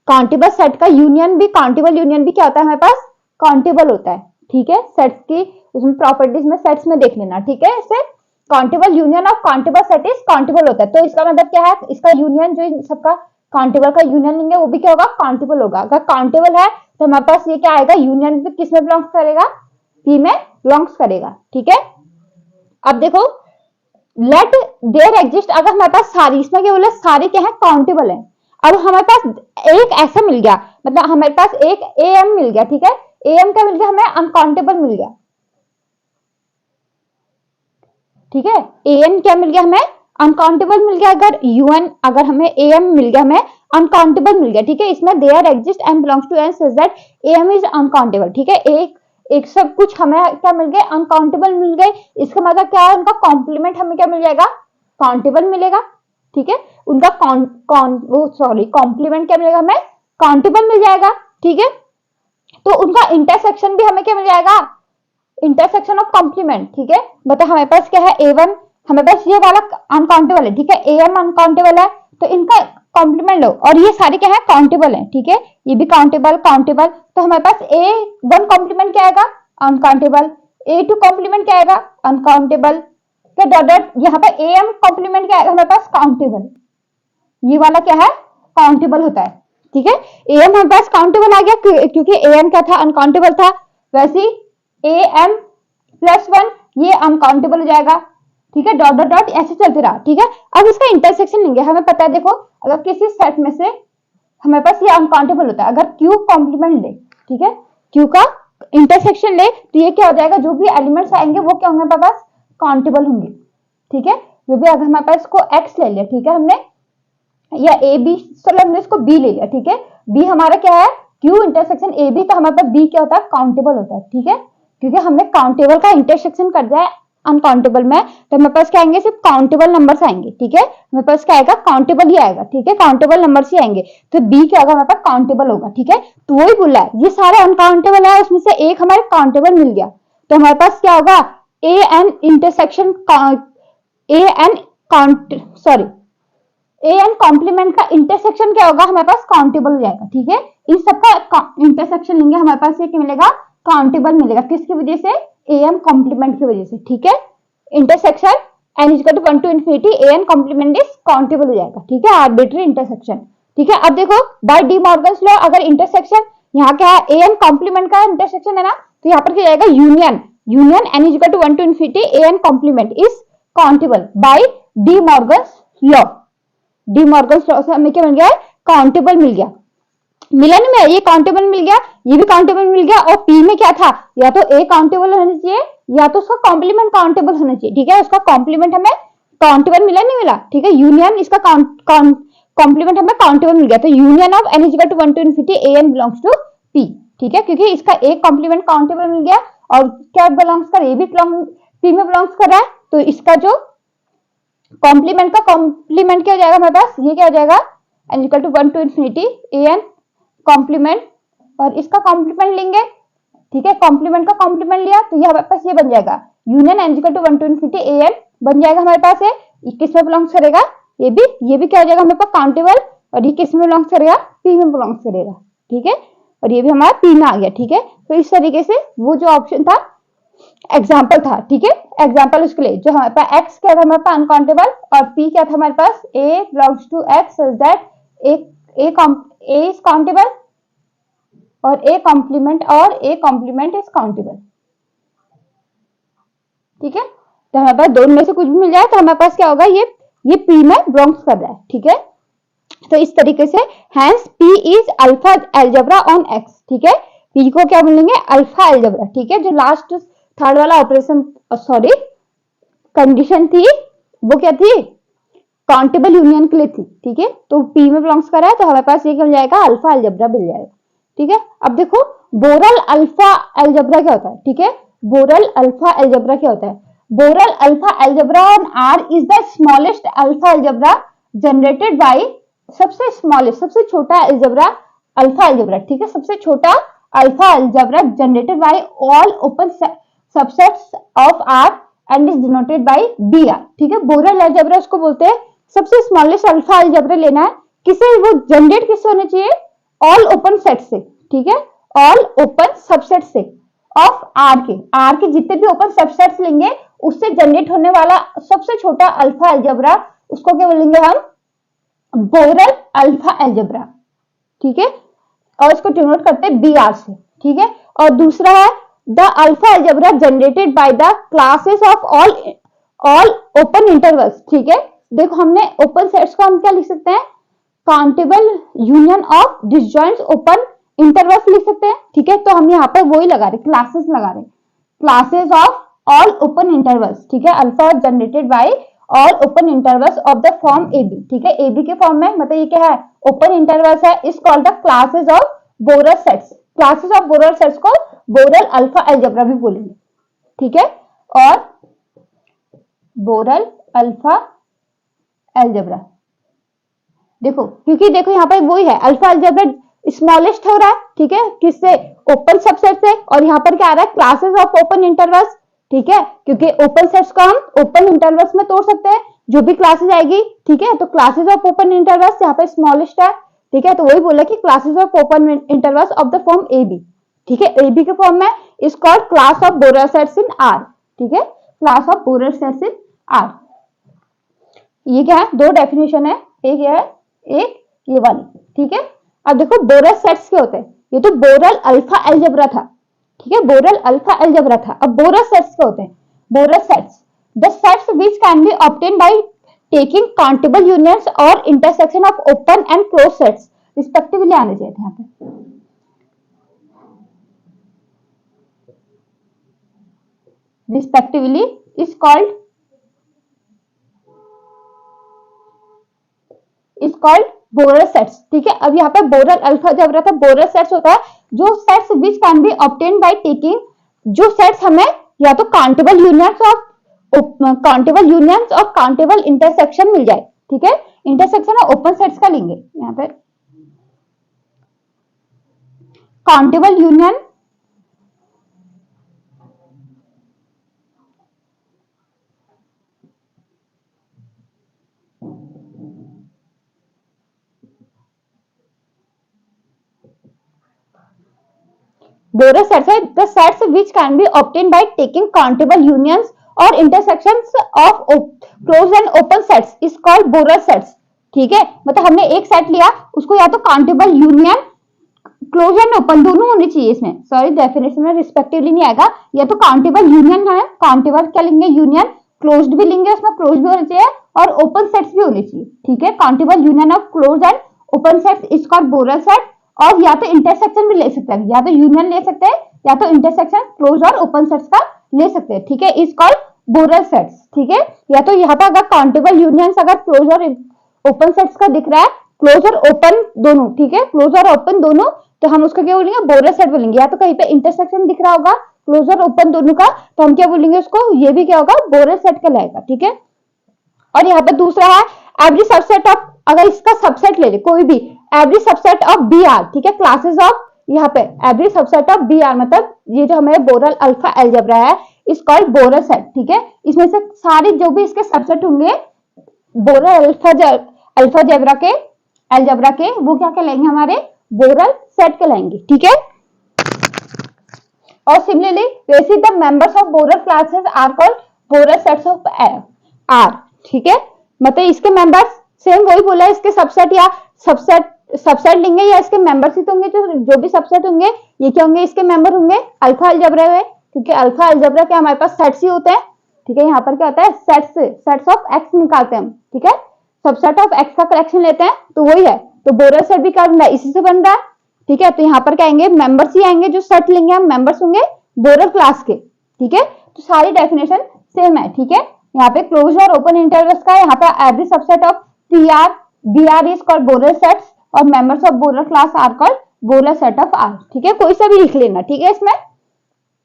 काउंटेबल सेट का यूनियन भी, काउंटेबल यूनियन भी क्या होता है हमारे पास, काउंटेबल होता है, ठीक है। सेट्स की उसमें प्रॉपर्टीज में सेट्स में देख लेना, ठीक है। इससे countable union of countable set is countable होता है, तो इसका मतलब क्या है, इसका यूनियन जो इन सबका काउंटेबल का यूनियन लेंगे वो भी क्या होगा, काउंटेबल होगा। अगर काउंटेबल है तो हमारे पास ये क्या आएगा, यूनियन भी किस में बिलोंग्स करेगा, पी में बिलोंग्स करेगा, ठीक है। अब देखो लेट देयर एग्जिस्ट, अगर हमारे पास सारी, इसमें क्या बोला, सारे क्या है काउंटेबल है। अब हमारे पास एक ऐसा मिल गया, मतलब हमारे पास एक ए एम मिल गया, ठीक है, ए एम का मिल गया हमें, अनकाउंटेबल मिल गया, ठीक है। एन क्या मिल गया हमें, अनकाउंटेबल मिल गया। अगर यूएन, अगर हमें एम मिल गया, हमें अनकाउंटेबल मिल गया, ठीक है। इसमें there exist and belongs to N such that M is uncountable, ठीक है। एक सब कुछ हमें क्या मिल गए, अनकाउंटेबल मिल गए। इसका मतलब क्या है, उनका कॉम्प्लीमेंट हमें क्या मिल जाएगा, काउंटेबल मिलेगा, ठीक है। उनका कॉम्प्लीमेंट क्या मिलेगा हमें, काउंटेबल मिल जाएगा, ठीक है। तो उनका इंटरसेक्शन भी हमें क्या मिल जाएगा, इंटरसेक्शन ऑफ कॉम्प्लीमेंट, ठीक है। मतलब हमारे पास क्या है, ए1 हमारे पास ये वाला अनकाउंटेबल है, ठीक है, एम अनकाउंटेबल है, तो इनका कॉम्प्लीमेंट लो, और ये सारे क्या है काउंटेबल है, ठीक है, ये भी काउंटेबल काउंटेबल। तो हमारे पास ए1 कॉम्प्लीमेंट क्या आएगा, अनकाउंटेबल, ए2 कॉम्प्लीमेंट क्या आएगा, अनकाउंटेबल, डॉट यहाँ पे एम कॉम्प्लीमेंट क्या आएगा हमारे पास, काउंटेबल, ये वाला क्या है काउंटेबल होता है, ठीक है। एम हमारे पास काउंटेबल आ गया, क्योंकि एम क्या था, अनकाउंटेबल था, वैसे am +1 ये अनकाउंटेबल हो जाएगा, ठीक है, डॉट डॉट डॉट ऐसे चलते रहा, ठीक है। अब इसका इंटरसेक्शन लेंगे, हमें पता है, देखो अगर किसी सेट में से हमारे पास ये अनकाउंटेबल होता है, अगर क्यू कॉम्प्लीमेंट ले, ठीक है, क्यू का इंटरसेक्शन ले, तो ये क्या हो जाएगा, जो भी एलिमेंट्स आएंगे वो क्या होंगे हमारे पास, काउंटेबल होंगे, ठीक है। जो भी अगर हमारे पास इसको एक्स ले लिया, ठीक है, हमने, या ए बी, चलो हमने इसको बी ले लिया, ठीक है, बी हमारा क्या है, क्यू इंटरसेक्शन ए बी, तो हमारे पास बी क्या होता है, काउंटेबल होता है, ठीक है, क्योंकि हमने काउंटेबल का इंटरसेक्शन कर दिया है अनकाउंटेबल में, तो हमारे पास क्या आएंगे, सिर्फ काउंटेबल नंबर्स आएंगे, ठीक है। हमारे पास क्या आएगा, काउंटेबल ही आएगा, ठीक है, काउंटेबल नंबर्स ही आएंगे, तो बी क्या होगा हमारे पास, काउंटेबल होगा, ठीक है। तो वही बोला है, ये सारे अनकाउंटेबल है, उसमें से एक हमारे काउंटेबल मिल गया, तो हमारे पास क्या होगा, A n intersection, A n count, sorry, A N complement का इंटरसेक्शन क्या होगा हमारे पास, काउंटेबल हो जाएगा, ठीक है। इन सबका इंटरसेक्शन लेंगे, हमारे पास ये क्या मिलेगा, काउंटेबल मिलेगा, किसकी वजह से, ए एम कॉम्प्लीमेंट की वजह से, ठीक है। Intersection N is equal to 1 to infinity A N complement is countable हो जाएगा, ठीक है, आर्बिट्री इंटरसेक्शन, ठीक है। अब देखो बाय डी मॉर्गन्स लॉ, अगर इंटरसेक्शन यहाँ क्या है, ए एन कॉम्प्लीमेंट का इंटरसेक्शन है ना, तो यहाँ पर क्या जाएगा, union, union N is equal to 1 to infinity A N complement is countable by De Morgan's law. De Morgan's law से हमें क्या मिल गया, काउंटेबल मिल गया, मिला नहीं, मैं ये काउंटेबल मिल गया, ये भी काउंटेबल मिल गया, और पी में क्या था, या तो ए काउंटेबल होना चाहिए, या तो उसका कॉम्प्लीमेंट काउंटेबल होना चाहिए, ठीक है। उसका कॉम्प्लीमेंट हमें काउंटेबल मिला नहीं मिला, ठीक है, यूनियन इसका कॉम्प्लीमेंट हमें काउंटेबल मिल गया, तो union of n equal to 1 to infinity a n belongs to p, ठीक है, क्योंकि इसका एक कॉम्प्लीमेंट काउंटेबल मिल गया और क्या बिलोंग्स कर, ये भी p में बिलोंग्स कर रहा है, तो इसका जो कॉम्प्लीमेंट का कॉम्प्लीमेंट क्या हो जाएगा हमारे पास, ये क्या हो जाएगा n equal to 1 to infinity a n complement, और इसका कॉम्प्लीमेंट लेंगे, ठीक है, कॉम्प्लीमेंट का कॉम्प्लीमेंट लिया तो ये हमारे पास ये बन जाएगा union n equal to 1 to infinity a n बन जाएगा हमारे पास, ये किस में बिलोंग्स करेगा, ये भी क्या हो जाएगा हमारे पास काउंटेबल, और ये किस में बिलोंग्स करेगा, p में बिलोंग्स करेगा, ठीक है, और ये भी हमारा p में आ गया, ठीक है। तो इस तरीके से वो जो ऑप्शन था एग्जाम्पल था, ठीक है, एग्जाम्पल उसके लिए जो हमारे पास x क्या था हमारे पास अनकाउंटेबल और p क्या था हमारे पास a belongs to x such that a is countable और a कॉम्प्लीमेंट इज काउंटेबल, ठीक है। तो हमारे पास दोनों में से कुछ भी मिल जाए तो हमारे पास क्या होगा, ये p में बिलोंग्स कर रहा है, ठीक है। तो इस तरीके से hence p is alpha algebra on x, ठीक है, p को क्या बोलेंगे अल्फा अलजेब्रा, ठीक है। जो लास्ट थर्ड वाला ऑपरेशन सॉरी कंडीशन थी वो क्या थी, काउंटेबल यूनियन के लिए थी, ठीक है, तो p में बिलोंग्स कर रहा है तो हमारे पास ये क्या मिल जाएगा अल्फा अलजेब्रा मिल जाएगा, ठीक है। अब देखो बोरल अल्फा अलजेब्रा क्या होता है, ठीक है, बोरल अल्फा अलजेब्रा क्या होता है, Borel alpha algebra on R is the smallest alpha algebra generated by, सबसे स्मॉलेस्ट सबसे छोटा अलजेब्रा अल्फा अलजेब्रा, ठीक है, सबसे छोटा alpha algebra generated by all open subsets of R and is denoted by BR, ठीक है। बोरल अलजेब्रा उसको बोलते हैं, सबसे स्मॉलेस्ट अल्फा अलजेब्रा लेना है, किसे वो जनरेट किससे होने चाहिए, ऑल ओपन सेट से, ठीक है, ऑल ओपन सबसेट से ऑफ R के जितने भी ओपन सबसेट्स लेंगे उससे जनरेट होने वाला सबसे छोटा अल्फा अलजेब्रा, उसको क्या बोलेंगे हम बोरल अल्फा अलजेब्रा, ठीक है, और इसको डिनोट करते हैं BR से, ठीक है। और दूसरा है the alpha algebra generated by the classes of all open intervals, ठीक है। देखो हमने ओपन सेट्स को हम क्या लिख सकते हैं, countable union of disjoints open intervals लिख सकते हैं, ठीक है। तो हम यहाँ पर वही लगा रहे क्लासेस लगा रहे, classes of all open intervals, ठीक है, alpha generated by all open intervals of the form AB, ठीक है, AB के फॉर्म में मतलब ये क्या है ओपन इंटरवल्स है, is called the classes of Borel sets, classes of Borel sets को बोरल अल्फा अलजेब्रा भी बोलेंगे, ठीक है, और बोरल अल्फा अलजेब्रा देखो, क्योंकि देखो यहाँ पर वही है अल्फा अलजेब्रा स्मॉलेस्ट हो रहा है, ठीक है, किससे ओपन सबसेट से, और यहाँ पर क्या आ रहा है क्लासेस ऑफ ओपन इंटरवल्स, ठीक है, क्योंकि ओपन सेट्स को हम ओपन इंटरवल्स में तोड़ सकते हैं, जो भी क्लासेस आएगी, ठीक है, तो क्लासेस ऑफ ओपन इंटरवल्स यहाँ पे स्मॉलेस्ट है, ठीक है, तो वही बोला कि classes of open intervals of the form AB, ठीक है, AB के फॉर्म में is called class of Borel sets in R, ठीक है, class of Borel sets in R। ये क्या है, दो डेफिनेशन है, एक है एक ये वाली, ठीक है। अब देखो बोरल सेट्स क्या होते हैं, ये तो बोरल अल्फा अलजेब्रा था, ठीक है, बोरल अल्फा अलजेब्रा था। अब बोरल सेट्स क्या होते हैं, Borel sets the sets which can be obtain by taking countable unions और intersection of open and close sets respectively आने चाहिए थे यहाँ पे, respectively is called Borel sets, ठीक है। अब यहाँ पे बोरल अल्फा अलजेब्रा था, बोरल सेट्स होता है जो sets which can be obtain by taking, जो सेट्स हमें या तो काउंटेबल यूनियंस और काउंटेबल इंटरसेक्शन मिल जाए, ठीक है, इंटरसेक्शन और ओपन सेट्स का लेंगे यहाँ पे काउंटेबल यूनियन बोरल सेट्स है the sets which can be obtain by taking countable unions और intersections of close and open sets is called Borel sets, ठीक है, मतलब हमने एक सेट लिया उसको या तो countable union close and open दोनों होने चाहिए, इसमें सॉरी डेफिनेशन में रिस्पेक्टिवली नहीं आएगा, या तो काउंटेबल यूनियन है, काउंटेबल क्या लेंगे यूनियन, क्लोज्ड भी लेंगे उसमें क्लोज भी होना चाहिए और ओपन सेट्स भी होने चाहिए, ठीक है, countable union of close and open sets is called Borel set. और या तो इंटरसेक्शन भी ले सकते हैं, या तो यूनियन ले सकते हैं या तो इंटरसेक्शन क्लोज और ओपन सेट्स का ले सकते हैं, ठीक है, इज कॉल्ड बोरल सेट्स, ठीक है। या तो यहाँ पर अगर काउंटेबल यूनियंस अगर क्लोज और ओपन सेट्स का दिख रहा है क्लोज और ओपन दोनों, ठीक है, क्लोज और ओपन दोनों, तो हम उसका क्या बोलेंगे, बोरर सेट बोलेंगे। या तो कहीं पे इंटरसेक्शन दिख रहा होगा क्लोज और ओपन दोनों का, तो हम क्या बोलेंगे उसको, ये भी क्या होगा, बोरर सेट कहलाएगा, ठीक है। और यहाँ पे दूसरा है एवरी सबसेट ऑफ, अगर इसका सबसेट ले ले कोई भी, every subset of B R, ठीक है, क्लासेस ऑफ, यहाँ पे every subset of B R मतलब ये जो हमारे बोरल अल्फा अलजेब्रा है इस कॉल्ड बोरल सेट, ठीक है। इसमें से सारे जो भी इसके सबसेट होंगे बोरल अल्फा जेब्रा के अलजेब्रा के, वो क्या कहलाएंगे, हमारे बोरल सेट कहलाएंगे, ठीक है। और सिमिलरली वैसे the members of Borel classes are called Borel sets of R, ठीक है। मतलब इसके मेंबर्स सेम वही बोला है, इसके सबसेट या सबसेट लेंगे या इसके मेंबर्स ही तो होंगे, जो भी सबसेट होंगे ये क्या होंगे, इसके मेंबर होंगे अल्फा अलजेब्रा में, क्योंकि अल्फा अलजेब्रा के हमारे पास सेट्स ही होते हैं, ठीक है। यहाँ पर क्या होता है, सेट्स ऑफ एक्स निकालते हैं हम, ठीक है, सबसेट ऑफ एक्स का कलेक्शन लेते हैं तो वही है, तो बोरल सेट भी क्या बन रहा है, इसी से बन रहा है, ठीक है। तो यहाँ पर क्या आएंगे, मेंबर्स ही आएंगे, जो सेट लेंगे हम मेंबर्स होंगे बोरल क्लास के, ठीक है। तो सारी डेफिनेशन सेम है, ठीक है। यहाँ पे क्लोज और ओपन इंटरवल्स का, यहाँ पे every subset of T R B R is called Borel sets और members of Borel class are called Borel set of R, ठीक है। कोई सा भी लिख लेना, ठीक है। इसमें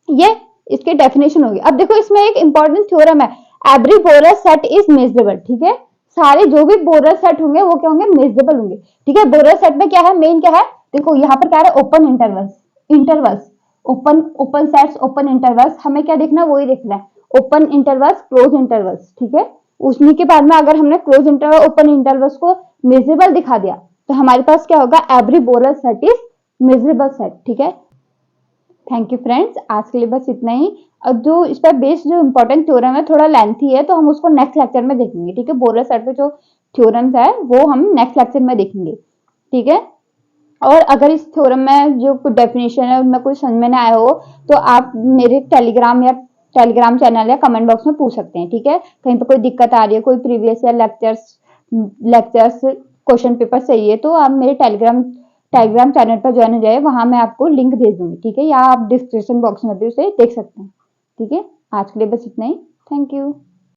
ये इसकी डेफिनेशन होगी। अब देखो इसमें एक इंपॉर्टेंट थ्योरम है, every Borel set is measurable, ठीक है। सारे जो भी बोरल सेट होंगे वो क्या होंगे, मेजरेबल होंगे, ठीक है। बोरल सेट में क्या है, मेन क्या है, देखो यहाँ पर क्या है, open intervals open sets, open intervals, हमें क्या देखना है, वही देखना है, ओपन इंटरवल्स क्लोज इंटरवल्स, ठीक है। उसमें के बाद में अगर हमने क्लोज इंटरवल ओपन इंटरवल्स को मेजरेबल दिखा दिया तो हमारे पास क्या होगा, every Borel set is measurable set, ठीक है। थैंक यू फ्रेंड्स, आज के लिए बस इतना ही। और जो इस पर बेस्ड जो इंपॉर्टेंट थ्योरम है थोड़ा लेंथी है, तो हम उसको नेक्स्ट लेक्चर में देखेंगे, ठीक है। बोरल सेट पे जो थ्योरम्स है वो हम नेक्स्ट लेक्चर में देखेंगे, ठीक है। और अगर इस थ्योरम में जो कुछ डेफिनेशन है उनमें कुछ समझ में ना आया हो तो आप मेरे टेलीग्राम चैनल या कमेंट बॉक्स में पूछ सकते हैं, ठीक है। कहीं पर कोई दिक्कत आ रही है, कोई प्रीवियस या लेक्चर्स क्वेश्चन पेपर चाहिए तो आप मेरे टेलीग्राम चैनल पर ज्वाइन हो जाए, वहां मैं आपको लिंक भेज दूंगी, ठीक है, या आप डिस्क्रिप्शन बॉक्स में भी उसे देख सकते हैं, ठीक है। आज के लिए बस इतना ही, थैंक यू।